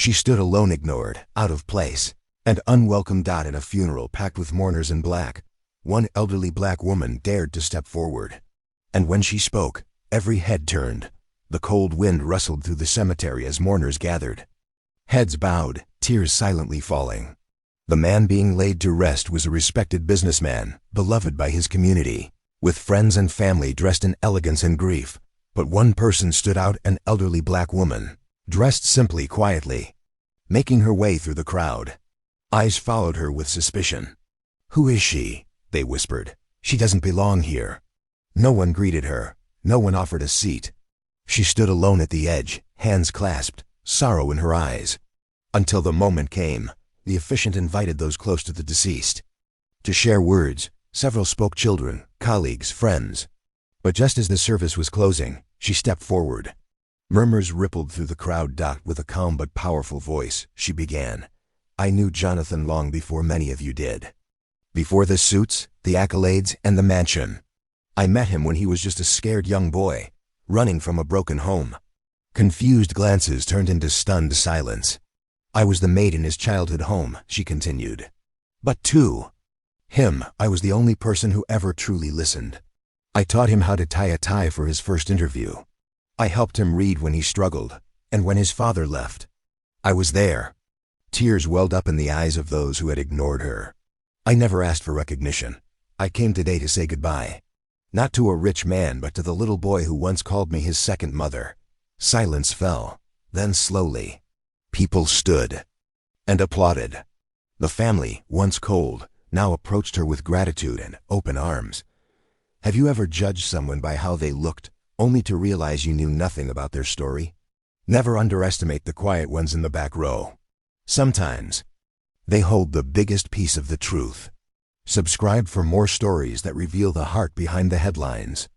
She stood alone, ignored, out of place, and unwelcome. In a funeral packed with mourners in black, one elderly black woman dared to step forward. And when she spoke, every head turned. The cold wind rustled through the cemetery as mourners gathered. Heads bowed, tears silently falling. The man being laid to rest was a respected businessman, beloved by his community, with friends and family dressed in elegance and grief. But one person stood out, an elderly black woman, dressed simply, quietly, making her way through the crowd. Eyes followed her with suspicion. "Who is she?" they whispered. "She doesn't belong here." No one greeted her. No one offered a seat. She stood alone at the edge, hands clasped, sorrow in her eyes. Until the moment came, the officiant invited those close to the deceased to share words. Several spoke: children, colleagues, friends. But just as the service was closing, she stepped forward. Murmurs rippled through the crowd. With a calm but powerful voice, she began, "I knew Jonathan long before many of you did. Before the suits, the accolades, and the mansion. I met him when he was just a scared young boy, running from a broken home." Confused glances turned into stunned silence. "I was the maid in his childhood home," she continued. "But to him, I was the only person who ever truly listened. I taught him how to tie a tie for his first interview. I helped him read when he struggled, and when his father left. I was there." Tears welled up in the eyes of those who had ignored her. "I never asked for recognition. I came today to say goodbye. Not to a rich man, but to the little boy who once called me his second mother." Silence fell. Then slowly, people stood and applauded. The family, once cold, now approached her with gratitude and open arms. Have you ever judged someone by how they looked, only to realize you knew nothing about their story? Never underestimate the quiet ones in the back row. Sometimes they hold the biggest piece of the truth. Subscribe for more stories that reveal the heart behind the headlines.